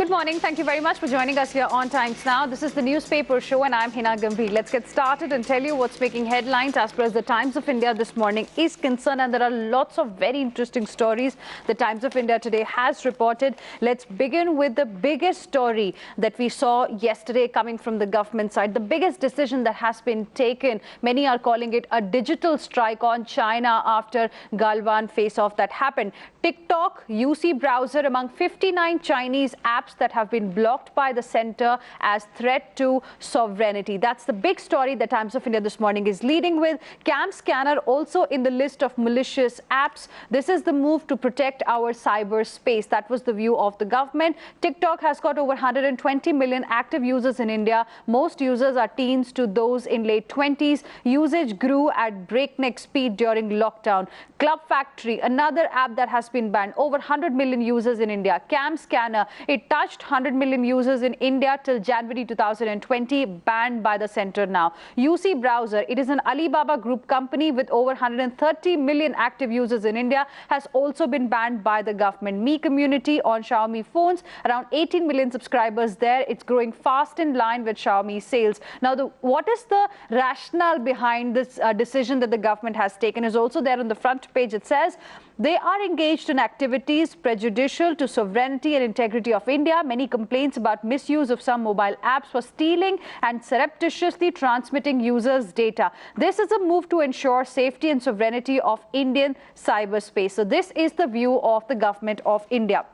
Good morning. Thank you very much for joining us here on Times Now. This is the newspaper show and I'm Hina Gambhir. Let's get started and tell you what's making headlines as far as the Times of India this morning is concerned. And there are lots of very interesting stories the Times of India today has reported. Let's begin with the biggest story that we saw yesterday coming from the government side. The biggest decision that has been taken. Many are calling it a digital strike on China after Galwan face-off that happened. TikTok, UC browser among 59 Chinese apps that have been blocked by the center as threat to sovereignty. That's the big story the Times of India this morning is leading with. Cam Scanner also in the list of malicious apps. This is the move to protect our cyberspace. That was the view of the government. TikTok has got over 120 million active users in India. Most users are teens to those in late 20s. Usage grew at breakneck speed during lockdown. Club Factory, another app that has been banned. Over 100 million users in India. Cam Scanner, it touched 100 million users in India till January 2020, banned by the center now. UC Browser, it is an Alibaba group company with over 130 million active users in India, has also been banned by the government. Mi Community on Xiaomi phones, around 18 million subscribers there. It's growing fast in line with Xiaomi sales. Now, what is the rationale behind this decision that the government has taken is also there on the front page. It says, they are engaged in activities prejudicial to sovereignty and integrity of India. Many complaints about misuse of some mobile apps for stealing and surreptitiously transmitting users' data. This is a move to ensure safety and sovereignty of Indian cyberspace. So this is the view of the government of India.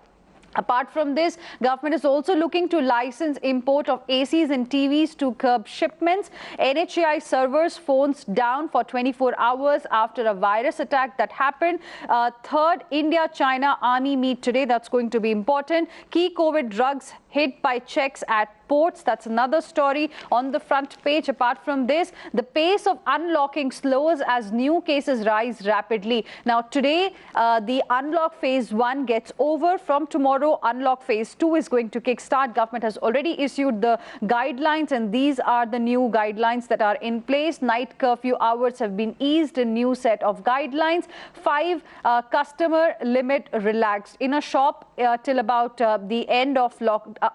Apart from this, government is also looking to license import of ACs and TVs to curb shipments. NHAI servers phones down for 24 hours after a virus attack that happened. Third, India-China army meet today. That's going to be important. Key COVID drugs hit by checks at ports. That's another story on the front page. Apart from this, the pace of unlocking slows as new cases rise rapidly. Now, today, the unlock phase 1 gets over. From tomorrow, unlock phase 2 is going to kickstart. Government has already issued the guidelines, and these are the new guidelines that are in place. Night curfew hours have been eased, a new set of guidelines. 5 customer limit relaxed. In a shop till about the end of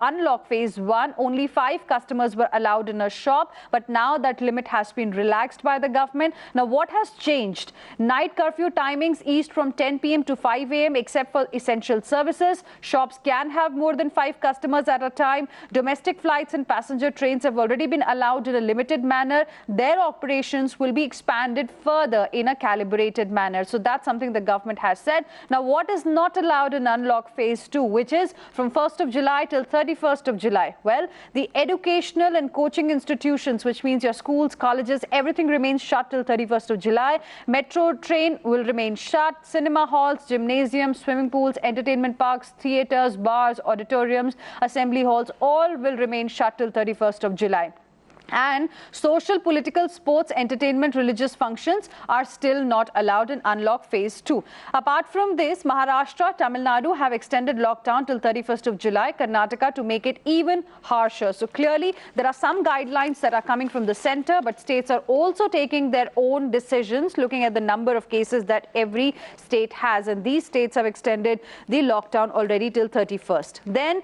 unlock phase 1, only 5 customers were allowed in a shop, but now that limit has been relaxed by the government. Now, what has changed? Night curfew timings eased from 10 p.m. to 5 a.m. except for essential services. Shops can have more than 5 customers at a time. Domestic flights and passenger trains have already been allowed in a limited manner. Their operations will be expanded further in a calibrated manner. So that's something the government has said. Now, what is not allowed in unlock phase 2, which is from 1st of July till 31st of July? Well, the educational and coaching institutions, which means your schools, colleges, everything remains shut till 31st of July. Metro train will remain shut. Cinema halls, gymnasiums, swimming pools, entertainment parks, theatres, bars, auditoriums, assembly halls, all will remain shut till 31st of July. And social, political, sports, entertainment, religious functions are still not allowed in unlock phase 2. Apart from this, Maharashtra, Tamil Nadu have extended lockdown till 31st of July, Karnataka to make it even harsher. So clearly, there are some guidelines that are coming from the center, but states are also taking their own decisions, looking at the number of cases that every state has. And these states have extended the lockdown already till 31st. Then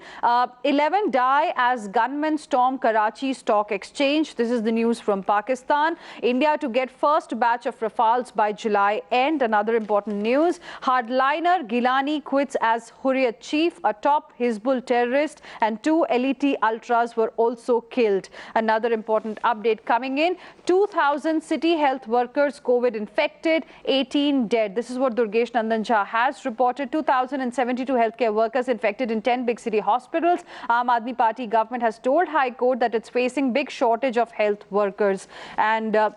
11 die as gunmen storm Karachi Stock Exchange. This is the news from Pakistan. India to get first batch of Rafales by July end. Another important news. Hardliner Gilani quits as Hurriyat chief. A top Hizbul terrorist and 2 LET ultras were also killed. Another important update coming in. 2,000 city health workers COVID infected, 18 dead. This is what Durgesh Nandan Jha has reported. 2,072 healthcare workers infected in 10 big city hospitals. Aam Aadmi Party government has told High Court that it's facing big shortage of health workers. And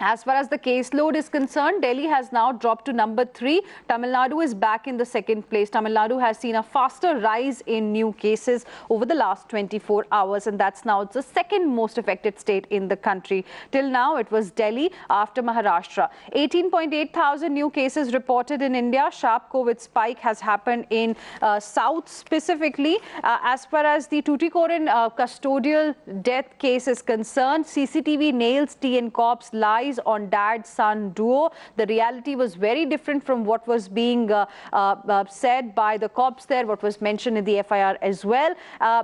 as far as the caseload is concerned, Delhi has now dropped to number 3. Tamil Nadu is back in the 2nd place. Tamil Nadu has seen a faster rise in new cases over the last 24 hours, and that's now the 2nd most affected state in the country. Till now, it was Delhi after Maharashtra. 18.8 thousand new cases reported in India. Sharp COVID spike has happened in South specifically. As far as the Tuticorin custodial death case is concerned, CCTV nails TN Corp's lies eyes on dad-son duo. The reality was very different from what was being said by the cops there, what was mentioned in the FIR as well.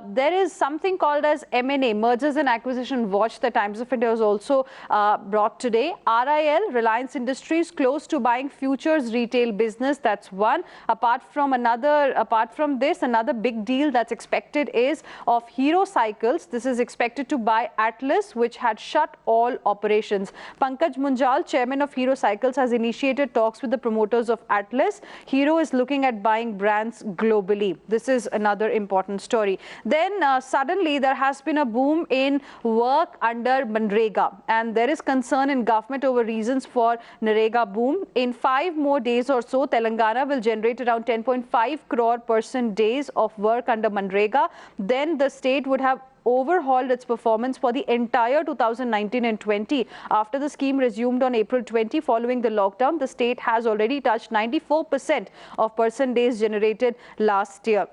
There is something called as M&A, Mergers and Acquisition Watch, the Times of India was also brought today. RIL, Reliance Industries, close to buying Futures retail business. That's one. Apart from this, another big deal that's expected is of Hero Cycles. This is expected to buy Atlas, which had shut all operations. Pankaj Munjal, chairman of Hero Cycles, has initiated talks with the promoters of Atlas. Hero is looking at buying brands globally. This is another important story. Then suddenly there has been a boom in work under Manrega, and there is concern in government over reasons for Narega boom. In 5 more days or so, Telangana will generate around 10.5 crore person days of work under Manrega. Then the state would have overhauled its performance for the entire 2019 and 20. After the scheme resumed on April 20 following the lockdown, the state has already touched 94% of person days generated last year.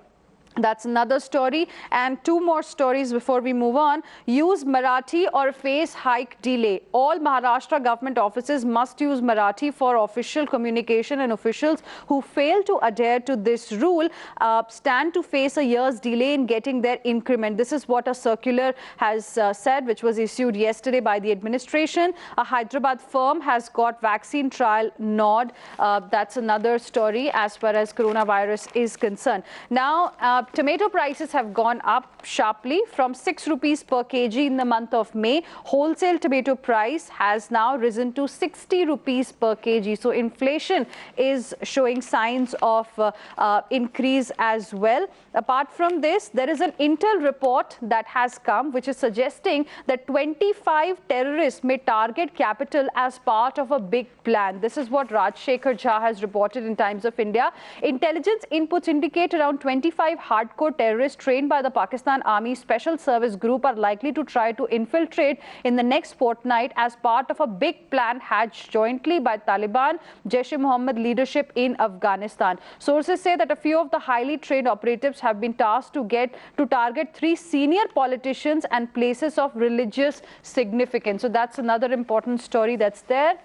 That's another story. And 2 more stories before we move on. Use Marathi or face hike delay. All Maharashtra government offices must use Marathi for official communication, and officials who fail to adhere to this rule stand to face a year's delay in getting their increment. This is what a circular has said, which was issued yesterday by the administration. A Hyderabad firm has got vaccine trial nod. That's another story as far as coronavirus is concerned. Now, tomato prices have gone up sharply from 6 rupees per kg in the month of May. Wholesale tomato price has now risen to 60 rupees per kg. So inflation is showing signs of increase as well. Apart from this, there is an Intel report that has come, which is suggesting that 25 terrorists may target capital as part of a big plan. This is what Rajshekhar Jha has reported in Times of India. Intelligence inputs indicate around 25 hardcore terrorists trained by the Pakistan Army Special Service Group are likely to try to infiltrate in the next fortnight as part of a big plan hatched jointly by Taliban, Jaish-e-Mohammed leadership in Afghanistan. Sources say that a few of the highly trained operatives have been tasked to target 3 senior politicians and places of religious significance. So that's another important story that's there.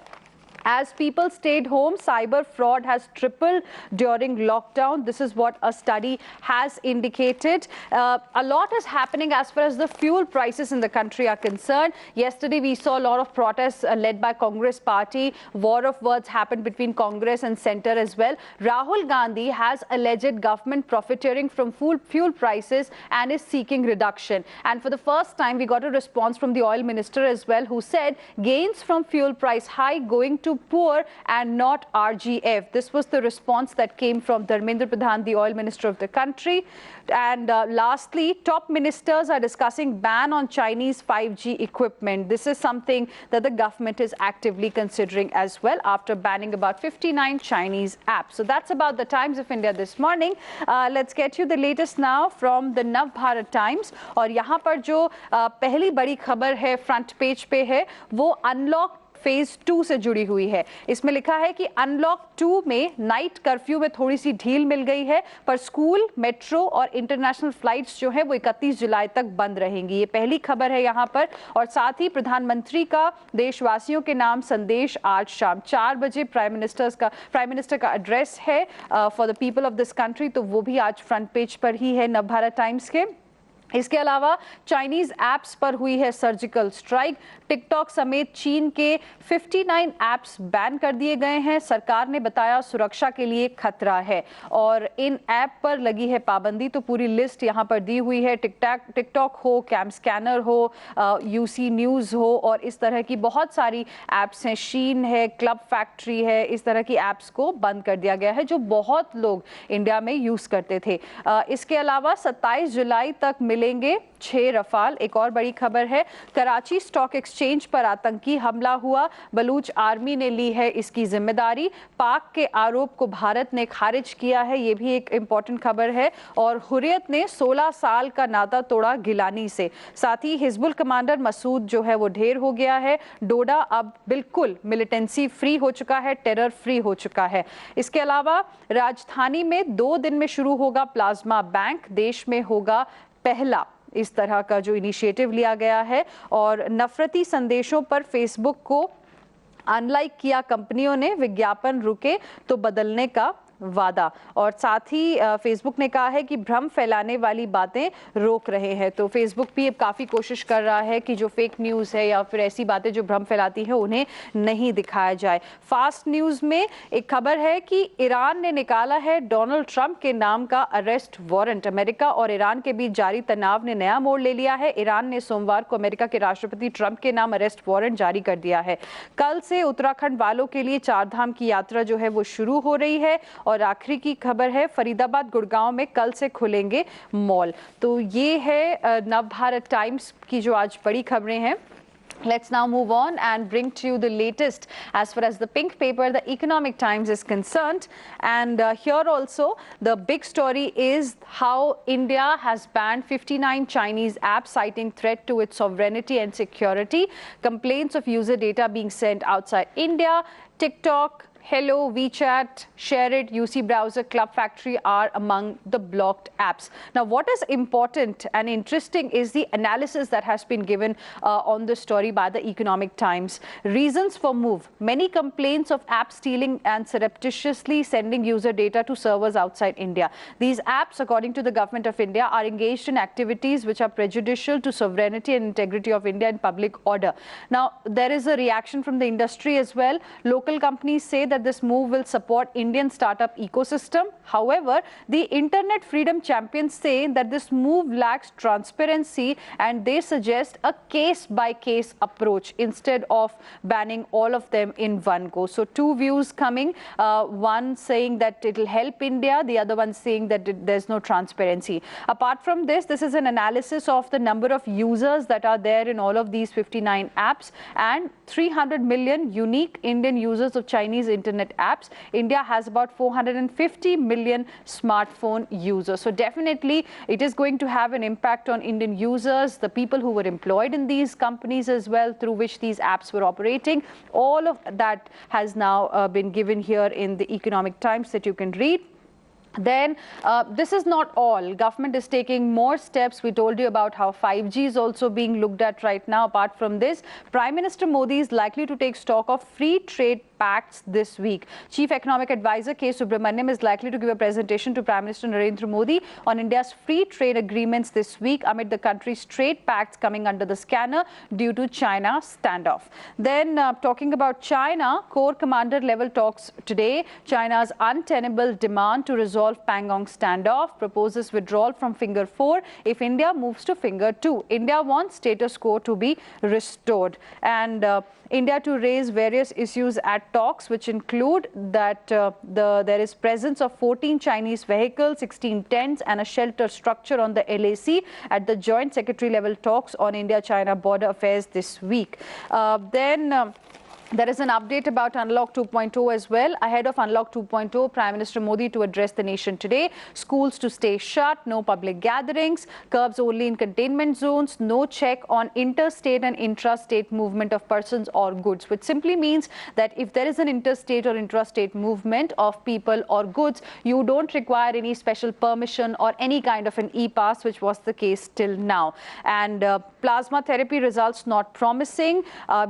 As people stayed home, cyber fraud has tripled during lockdown. This is what a study has indicated. A lot is happening as far as the fuel prices in the country are concerned. Yesterday, we saw a lot of protests led by Congress party. War of words happened between Congress and centre as well. Rahul Gandhi has alleged government profiteering from fuel prices and is seeking reduction. And for the first time, we got a response from the oil minister as well, who said gains from fuel price hike going to poor and not RGF. This was the response that came from Dharmendra Pradhan, the oil minister of the country. And lastly, top ministers are discussing ban on Chinese 5G equipment. This is something that the government is actively considering as well after banning about 59 Chinese apps. So that's about the Times of India this morning. Let's get you the latest now from the Nav Bharat Times. और यहाँ पर जो पहली बड़ी खबर है front page पे है वो अनलॉक फेज 2 से जुड़ी हुई है। इसमें लिखा है कि अनलॉक 2 में नाइट कर्फ्यू में थोड़ी सी ढील मिल गई है, पर स्कूल, मेट्रो और इंटरनेशनल फ्लाइट्स जो है वो 31 जुलाई तक बंद रहेंगी। ये पहली खबर है यहाँ पर। और साथ ही प्रधानमंत्री का देशवासियों के नाम संदेश आज शाम 4 बजे प्राइम मिनिस्टर का एड्रेस है for the people of this country, तो वो भी आज फ्रंट पेज पर ही है नवभारत टाइम्स के। इसके अलावा चाइनीज ऐप्स पर हुई है सर्जिकल स्ट्राइक। टिकटॉक समेत चीन के 59 ऐप्स बैन कर दिए गए हैं। सरकार ने बताया सुरक्षा के लिए खतरा है और इन ऐप पर लगी है पाबंदी। तो पूरी लिस्ट यहाँ पर दी हुई है। टिकटॉक हो, कैम स्कैनर हो, यूसी न्यूज़ हो और इस तरह की बहुत सारी ऐप्स हैं। शीन है, क्लब फैक्ट्री है, इस तरह की ऐप्स को बंद कर दिया गया है जो बहुत लोग इंडिया में यूज़ करते थे। इसके अलावा 27 जुलाई तक मिलेंगे 6 रफाल। एक और बड़ी खबर है, कराची स्टॉक एक्सचेंज पर आतंकी हमला हुआ, बलूच आर्मी ने ली है इसकी जिम्मेदारी। पाक के आरोप को भारत ने खारिज किया है, ये भी एक इंपॉर्टेंट खबर है। और हुर्रियत ने 16 साल का नाता तोड़ा गिलानी से। साथ ही हिजबुल कमांडर मसूद जो है वो ढेर हो गया है। डोडा अब बिल्कुल मिलिटेंसी फ्री हो चुका है, टेरर फ्री हो चुका है। इसके अलावा राजधानी में 2 दिन में शुरू होगा प्लाज्मा बैंक, देश में होगा पहला इस तरह का जो इनिशिएटिव लिया गया है। और नफरती संदेशों पर फेसबुक को अनलाइक किया कंपनियों ने, विज्ञापन रुके तो बदलने का वादा। और साथ ही फेसबुक ने कहा है कि भ्रम फैलाने वाली बातें रोक रहे हैं। तो फेसबुक भी अब काफ़ी कोशिश कर रहा है कि जो फेक न्यूज़ है या फिर ऐसी बातें जो भ्रम फैलाती हैं उन्हें नहीं दिखाया जाए। फास्ट न्यूज़ में एक खबर है कि ईरान ने निकाला है डोनाल्ड ट्रंप के नाम का अरेस्ट वारंट। अमेरिका और ईरान के बीच जारी तनाव ने नया मोड़ ले लिया है। ईरान ने सोमवार को अमेरिका के राष्ट्रपति ट्रंप के नाम अरेस्ट वारंट जारी कर दिया है। कल से उत्तराखंड वालों के लिए चारधाम की यात्रा जो है वो शुरू हो रही है। और आखिरी की खबर है, फरीदाबाद गुड़गांव में कल से खुलेंगे मॉल। तो ये है नवभारत टाइम्स की जो आज बड़ी खबरें हैं। Let's now move on and bring to you the latest as far as the pink paper, the Economic Times, is concerned. And here also the big story is how India has banned 59 Chinese apps citing threat to its sovereignty and security. Complaints of user data being sent outside India. TikTok, Hello, WeChat, ShareIt, UC Browser, Club Factory are among the blocked apps. Now, what is important and interesting is the analysis that has been given on this story by the Economic Times. Reasons for move. Many complaints of app stealing and surreptitiously sending user data to servers outside India. These apps, according to the Government of India, are engaged in activities which are prejudicial to sovereignty and integrity of India and public order. Now, there is a reaction from the industry as well. Local companies say that this move will support Indian startup ecosystem. However, the internet freedom champions say that this move lacks transparency and they suggest a case-by-case approach instead of banning all of them in one go. So two views coming, one saying that it will help India, the other one saying that there's no transparency. Apart from this, this is an analysis of the number of users that are there in all of these 59 apps and 300 million unique Indian users of Chinese internet apps. India has about 450 million smartphone users. So definitely it is going to have an impact on Indian users, the people who were employed in these companies as well, through which these apps were operating. All of that has now been given here in the Economic Times that you can read. Then this is not all. Government is taking more steps. We told you about how 5G is also being looked at right now. Apart from this, Prime Minister Modi is likely to take stock of free trade pacts this week. Chief Economic Advisor K. Subramaniam is likely to give a presentation to Prime Minister Narendra Modi on India's free trade agreements this week amid the country's trade pacts coming under the scanner due to China standoff. Then talking about China, core commander level talks today. China's untenable demand to resolve Pangong standoff proposes withdrawal from Finger 4 if India moves to Finger 2. India wants status quo to be restored. And India to raise various issues at talks, which include that there is presence of 14 Chinese vehicles, 16 tents and a shelter structure on the LAC at the joint secretary level talks on India-China border affairs this week. There is an update about Unlock 2.0 as well. Ahead of Unlock 2.0, Prime Minister Modi to address the nation today. Schools to stay shut, no public gatherings, curbs only in containment zones, no check on interstate and intrastate movement of persons or goods, which simply means that if there is an interstate or intrastate movement of people or goods, you don't require any special permission or any kind of an e-pass, which was the case till now. And plasma therapy results not promising.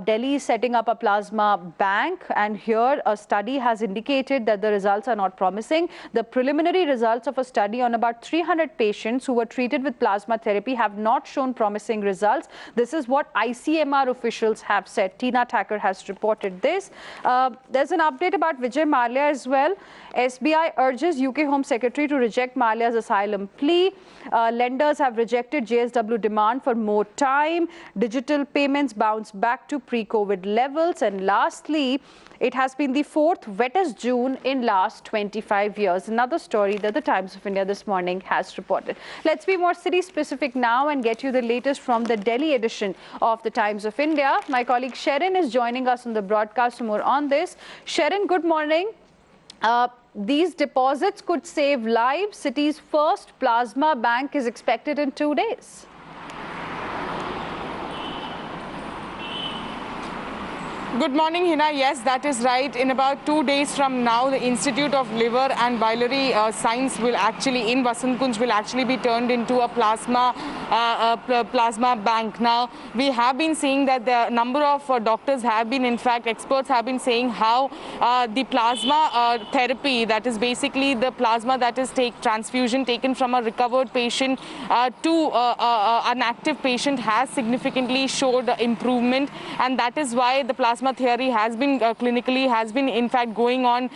Delhi is setting up a plasma bank, and here a study has indicated that the results are not promising. The preliminary results of a study on about 300 patients who were treated with plasma therapy have not shown promising results. This is what ICMR officials have said. Tina Thacker has reported this. There's an update about Vijay Mallya as well. SBI urges UK Home Secretary to reject Mallya's asylum plea. Lenders have rejected JSW demand for more time. Digital payments bounce back to pre-COVID levels. And lastly, it has been the fourth wettest June in last 25 years. Another story that the Times of India this morning has reported. Let's be more city specific now and get you the latest from the Delhi edition of the Times of India. My colleague Sherin is joining us on the broadcast for more on this. Sherin, good morning. These deposits could save lives. City's first plasma bank is expected in 2 days. Good morning, Hina. Yes, that is right. In about 2 days from now, the Institute of Liver and Biliary Science will actually, in Vasant Kunj, will actually be turned into a plasma bank. Now, we have been seeing that the number of doctors have been, in fact, experts have been saying how the plasma therapy, that is basically the plasma that is transfusion taken from a recovered patient to an active patient, has significantly showed improvement, and that is why the plasma theory has been clinically has been in fact going on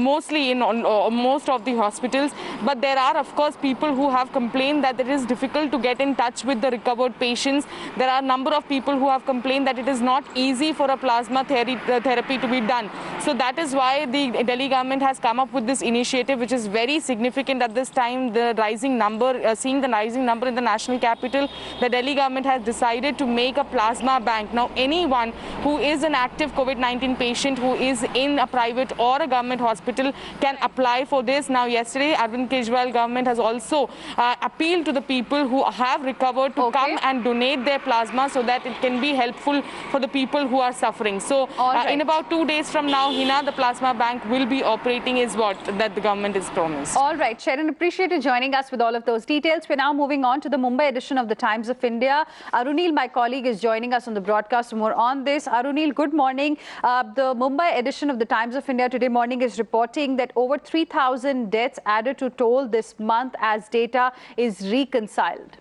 mostly in most of the hospitals. But there are of course people who have complained that it is difficult to get in touch with the recovered patients. There are a number of people who have complained that it is not easy for a plasma therapy to be done. So that is why the Delhi government has come up with this initiative, which is very significant at this time. The rising number, seeing the rising number in the national capital, the Delhi government has decided to make a plasma bank. Now, anyone who is an active COVID-19 patient who is in a private or a government hospital can apply for this. Now, yesterday, Arvind Kejriwal government has also appealed to the people who have recovered to come and donate their plasma so that it can be helpful for the people who are suffering. So, in about 2 days from now, Hina, the plasma bank will be operating is what that the government is promised. All right, Sharon, appreciate you joining us with all of those details. We're now moving on to the Mumbai edition of the Times of India. Arunil, my colleague, is joining us on the broadcast for more on this. Arunil, good morning. The Mumbai edition of the Times of India today morning is reporting that over 3,000 deaths added to toll this month as data is reconciled.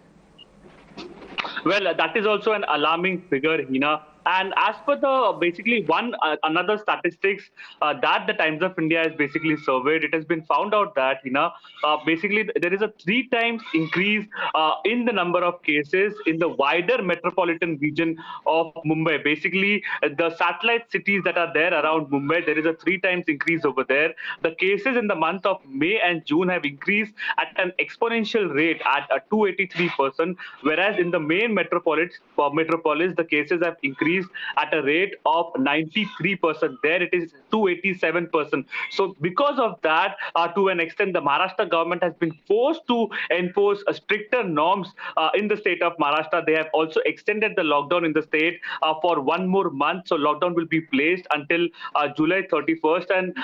Well, that is also an alarming figure, Hina. And as per the basically another statistics that the Times of India has basically surveyed, it has been found out that basically there is a 3 times increase in the number of cases in the wider metropolitan region of Mumbai. Basically, the satellite cities that are there around Mumbai, there is a 3 times increase over there. The cases in the month of May and June have increased at an exponential rate at 283%, whereas in the main metropolis, the cases have increased at a rate of 93%. There it is 287%. So because of that, to an extent, the Maharashtra government has been forced to enforce stricter norms in the state of Maharashtra. They have also extended the lockdown in the state for 1 more month. So lockdown will be placed until July 31st. And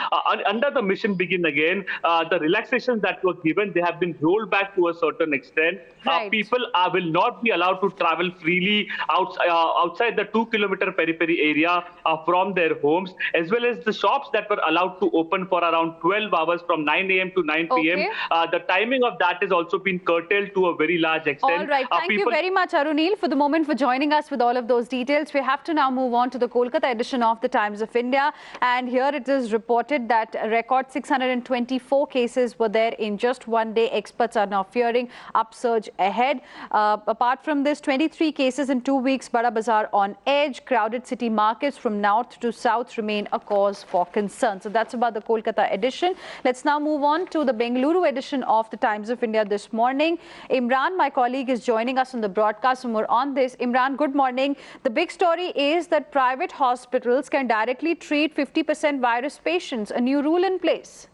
under the Mission Begin Again, the relaxations that were given, they have been rolled back to a certain extent. Right. People will not be allowed to travel freely outside the 2-kilometer periphery area from their homes, as well as the shops that were allowed to open for around 12 hours from 9 a.m. to 9 p.m. The timing of that has also been curtailed to a very large extent. All right. Thank you very much, Arunil, for the moment for joining us with all of those details. We have to now move on to the Kolkata edition of the Times of India. And here it is reported that a record 624 cases were there in just 1 day. Experts are now fearing upsurge ahead. Apart from this, 23 cases in 2 weeks. Bada Bazaar on edge. Crowded city markets from north to south remain a cause for concern. So that's about the Kolkata edition. Let's now move on to the Bengaluru edition of the Times of India this morning. Imran, my colleague, is joining us on the broadcast for more on this. Imran, good morning. The big story is that private hospitals can directly treat 50% virus patients. A new rule in place.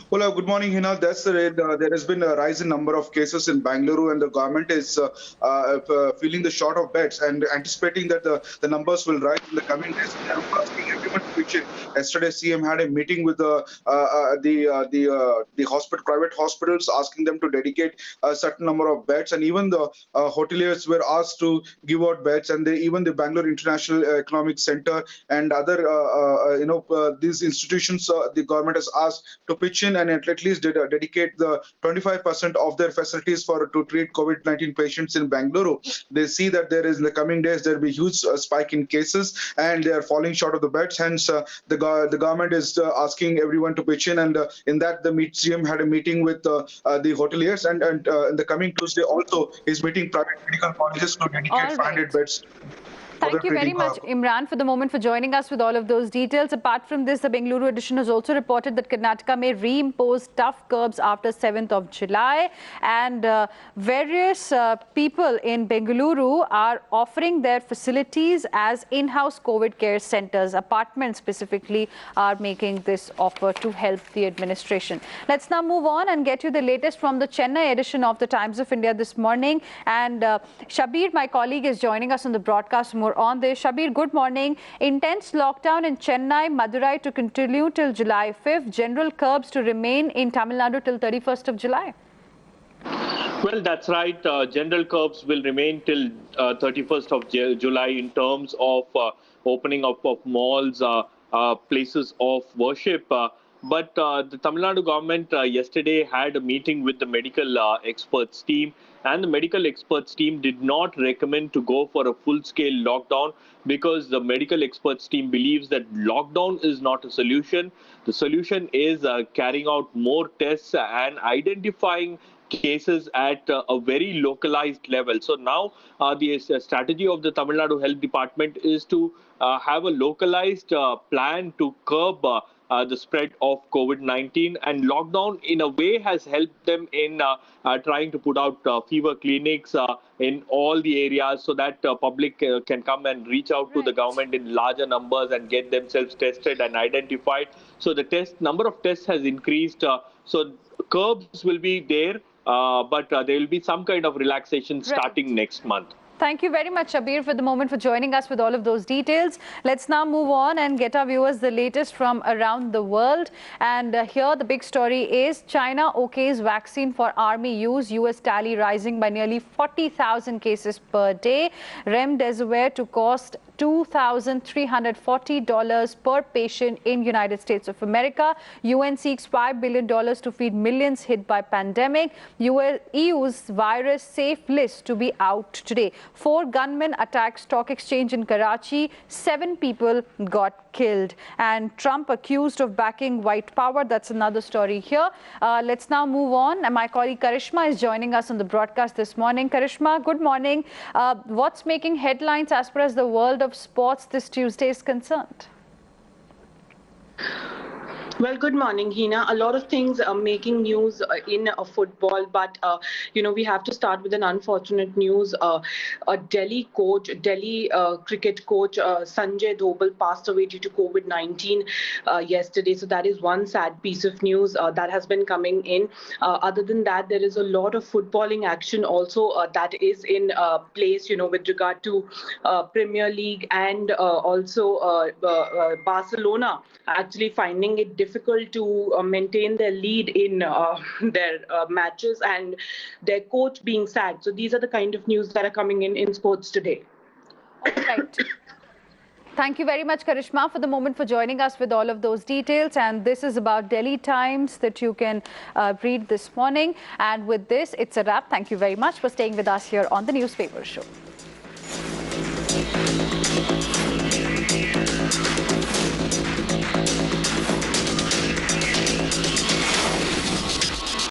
Well, good morning, Hina. That's there has been a rise in number of cases in Bengaluru, and the government is feeling the short of beds and anticipating that the numbers will rise in the coming days. They are asking everyone to pitch in. Yesterday, CM had a meeting with the private hospitals, asking them to dedicate a certain number of beds, and even the hoteliers were asked to give out beds, and even the Bangalore International Economic Center and other these institutions, the government has asked to pitch in and at least dedicate the 25% of their facilities to treat COVID-19 patients in Bengaluru. They see that there is in the coming days there will be huge spike in cases and they are falling short of the beds. Hence, the government is asking everyone to pitch in, and in that the CM had a meeting with the hoteliers, and in the coming Tuesday also is meeting private medical colleges to dedicate 500 beds. Thank you very much, Imran, for the moment for joining us with all of those details. Apart from this, the Bengaluru edition has also reported that Karnataka may reimpose tough curbs after 7th of July. And various people in Bengaluru are offering their facilities as in-house COVID care centers. Apartments specifically are making this offer to help the administration. Let's now move on and get you the latest from the Chennai edition of the Times of India this morning. And Shabir, my colleague, is joining us on the broadcast more more on this. Shabir, good morning. Intense lockdown in Chennai, Madurai to continue till July 5th. General curbs to remain in Tamil Nadu till 31st of July. Well, that's right. General curbs will remain till 31st of July in terms of opening up of malls, places of worship. But the Tamil Nadu government yesterday had a meeting with the medical experts team, and the medical experts team did not recommend to go for a full-scale lockdown because the medical experts team believes that lockdown is not a solution. The solution is carrying out more tests and identifying cases at a very localized level. So now the strategy of the Tamil Nadu Health Department is to have a localized plan to curb the spread of COVID-19, and lockdown in a way has helped them in trying to put out fever clinics in all the areas so that public can come and reach out to the government in larger numbers and get themselves tested and identified. So the number of tests has increased. So curbs will be there, but there will be some kind of relaxation starting next month. Thank you very much, Shabir, for the moment for joining us with all of those details. Let's now move on and get our viewers the latest from around the world. And here the big story is China okays vaccine for army use. US tally rising by nearly 40,000 cases per day. Remdesivir to cost $2,340 per patient in United States of America. UN seeks $5 billion to feed millions hit by pandemic. EU's virus safe list to be out today. 4 gunmen attacked stock exchange in Karachi. 7 people got killed. And Trump accused of backing white power. That's another story here. Let's now move on. And my colleague Karishma is joining us on the broadcast this morning. Karishma, good morning. What's making headlines as far as the world of sports this Tuesday is concerned? Well, good morning, Hina. A lot of things are making news in football, but we have to start with an unfortunate news. A Delhi cricket coach, Sanjay Dhobal, passed away due to COVID-19 yesterday. So that is one sad piece of news that has been coming in. Other than that, there is a lot of footballing action also that is in place, with regard to Premier League and also Barcelona actually finding it difficult to maintain their lead in their matches and their coach being sacked. So these are the kind of news that are coming in sports today. All right. Thank you very much, Karishma, for the moment for joining us with all of those details. And this is about Delhi Times that you can read this morning. And with this, it's a wrap. Thank you very much for staying with us here on the Newspaper Show.